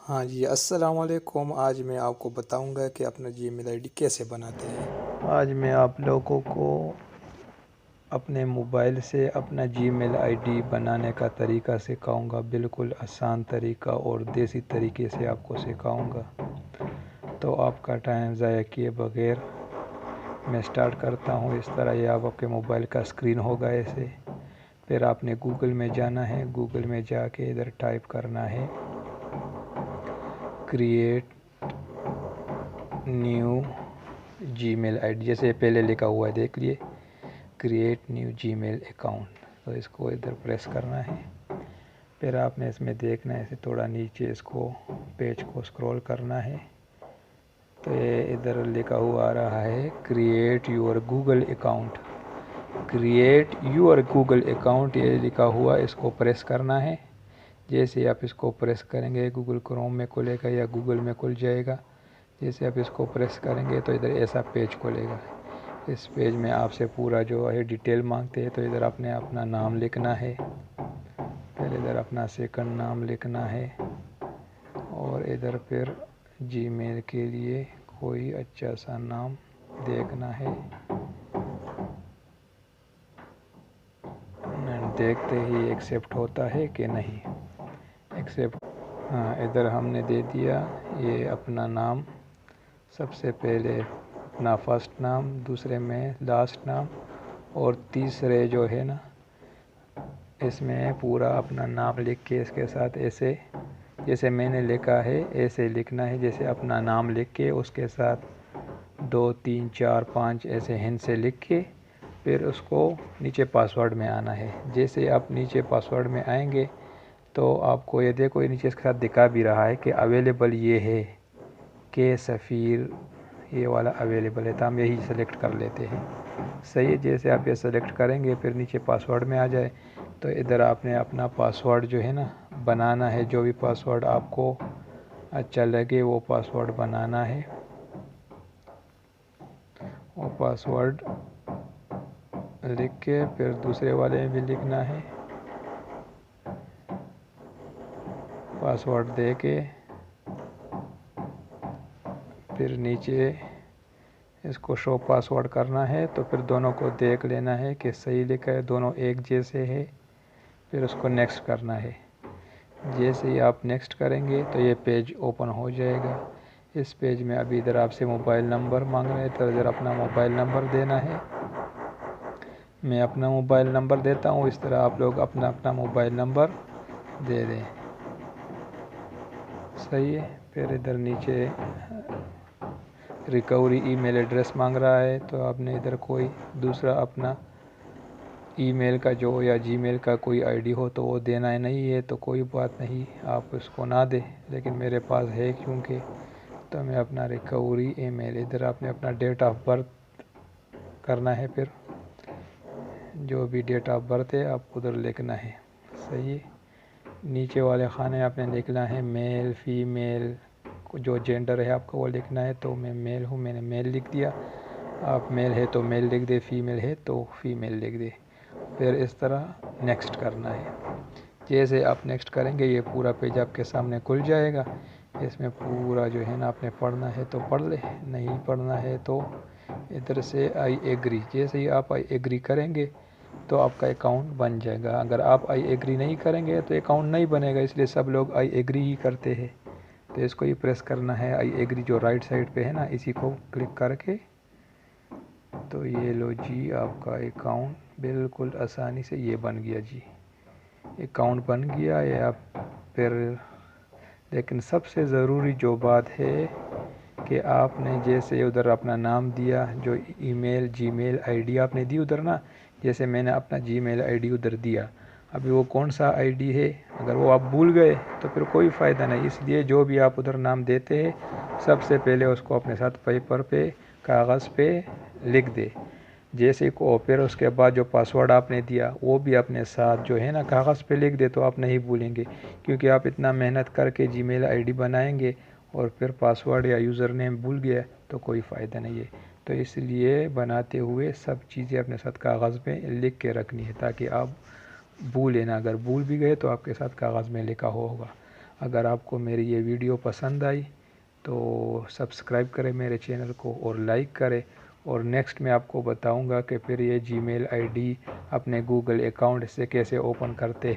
हाँ जी, अस्सलाम वालेकुम। आज मैं आपको बताऊंगा कि अपना जीमेल आईडी कैसे बनाते हैं। आज मैं आप लोगों को अपने मोबाइल से अपना जीमेल आईडी बनाने का तरीका सिखाऊंगा। बिल्कुल आसान तरीका और देसी तरीके से आपको सिखाऊंगा। तो आपका टाइम ज़ाया किए बगैर मैं स्टार्ट करता हूँ। इस तरह ये आपके मोबाइल का स्क्रीन होगा ऐसे। फिर आपने गूगल में जाना है। गूगल में जाके इधर टाइप करना है क्रिएट न्यू जीमेल आईडी। जैसे पहले लिखा हुआ है, देख लिए, क्रिएट न्यू जीमेल अकाउंट। तो इसको इधर प्रेस करना है। फिर आपने इसमें देखना है, ऐसे थोड़ा नीचे इसको पेज को स्क्रॉल करना है। तो ये इधर लिखा हुआ आ रहा है create your Google account. Create your Google account ये लिखा हुआ, इसको प्रेस करना है। जैसे आप इसको प्रेस करेंगे गूगल क्रोम में खुलेगा या गूगल में खुल जाएगा। जैसे आप इसको प्रेस करेंगे तो इधर ऐसा पेज खुलेगा। इस पेज में आपसे पूरा जो है डिटेल मांगते हैं। तो इधर आपने अपना नाम लिखना है। फिर इधर अपना सेकंड नाम लिखना है। और इधर फिर जीमेल के लिए कोई अच्छा सा नाम देखना है। देखते ही एक्सेप्ट होता है कि नहीं। एक्सेप्ट, हाँ, इधर हमने दे दिया ये अपना नाम। सबसे पहले अपना फर्स्ट नाम, दूसरे में लास्ट नाम, और तीसरे जो है ना, इसमें पूरा अपना नाम लिख के इसके साथ ऐसे जैसे मैंने लिखा है ऐसे लिखना है। जैसे अपना नाम लिख के उसके साथ 2 3 4 5 ऐसे हिंट से लिख के फिर उसको नीचे पासवर्ड में आना है। जैसे आप नीचे पासवर्ड में आएंगे तो आपको ये देखो, ये नीचे इसके साथ दिखा भी रहा है कि अवेलेबल ये है, के सफ़ीर ये वाला अवेलेबल है। तो हम यही सेलेक्ट कर लेते हैं। सही है। जैसे आप ये सेलेक्ट करेंगे फिर नीचे पासवर्ड में आ जाए तो इधर आपने अपना पासवर्ड जो है ना बनाना है। जो भी पासवर्ड आपको अच्छा लगे वो पासवर्ड बनाना है। वो पासवर्ड लिख के फिर दूसरे वाले में भी लिखना है। पासवर्ड दे के फिर नीचे इसको शो पासवर्ड करना है। तो फिर दोनों को देख लेना है कि सही लिखा है, दोनों एक जैसे है। फिर उसको नेक्स्ट करना है। जैसे ही आप नेक्स्ट करेंगे तो ये पेज ओपन हो जाएगा। इस पेज में अभी इधर आपसे मोबाइल नंबर मांग रहे हैं तो इधर अपना मोबाइल नंबर देना है। मैं अपना मोबाइल नंबर देता हूँ। इस तरह आप लोग अपना अपना मोबाइल नंबर दे दें। सही है। फिर इधर नीचे रिकवरी ईमेल एड्रेस मांग रहा है तो आपने इधर कोई दूसरा अपना ईमेल का जो या जीमेल का कोई आईडी हो तो वो देना है। नहीं है तो कोई बात नहीं, आप उसको ना दें, लेकिन मेरे पास है क्योंकि, तो मैं अपना रिकवरी ईमेल, इधर आपने अपना डेट ऑफ बर्थ करना है। फिर जो भी डेट ऑफ बर्थ है आप उधर लिखना है। सही है। नीचे वाले खाने आपने लिखना है मेल फीमेल, जो जेंडर है आपका वो लिखना है। तो मैं मेल हूँ, मैंने मेल लिख दिया। आप मेल है तो मेल लिख दे, फीमेल है तो फीमेल लिख दे। फिर इस तरह नेक्स्ट करना है। जैसे आप नेक्स्ट करेंगे ये पूरा पेज आपके सामने खुल जाएगा। इसमें पूरा जो है ना आपने पढ़ना है तो पढ़ ले, नहीं पढ़ना है तो इधर से आई एग्री। जैसे ही आप आई एग्री करेंगे तो आपका अकाउंट बन जाएगा। अगर आप आई एग्री नहीं करेंगे तो अकाउंट नहीं बनेगा, इसलिए सब लोग आई एग्री ही करते हैं। तो इसको ही प्रेस करना है, आई एग्री जो राइट साइड पे है ना, इसी को क्लिक करके। तो ये लो जी, आपका अकाउंट बिल्कुल आसानी से ये बन गया जी। अकाउंट बन गया है आप फिर। लेकिन सबसे ज़रूरी जो बात है कि आपने जैसे उधर अपना नाम दिया, जो ईमेल जीमेल आईडी आपने दी उधर ना, जैसे मैंने अपना जीमेल आईडी उधर दिया, अभी वो कौन सा आईडी है अगर वो आप भूल गए तो फिर कोई फ़ायदा नहीं। इसलिए जो भी आप उधर नाम देते हैं सबसे पहले उसको अपने साथ पेपर पे कागज़ पे लिख दे। जैसे को फिर उसके बाद जो पासवर्ड आपने दिया वो भी अपने साथ जो है ना कागज़ पे लिख दे तो आप नहीं भूलेंगे। क्योंकि आप इतना मेहनत करके जीमेल आईडी बनाएंगे और फिर पासवर्ड या यूज़र नेम भूल गया तो कोई फ़ायदा नहीं है। तो इसलिए बनाते हुए सब चीज़ें अपने साथ कागज़ पे लिख के रखनी है ताकि आप भूलें ना। अगर भूल भी गए तो आपके साथ कागज़ में लिखा होगा। अगर आपको मेरी ये वीडियो पसंद आई तो सब्सक्राइब करें मेरे चैनल को और लाइक करें। और नेक्स्ट मैं आपको बताऊंगा कि फिर ये जीमेल आईडी अपने गूगल अकाउंट से कैसे ओपन करते हैं।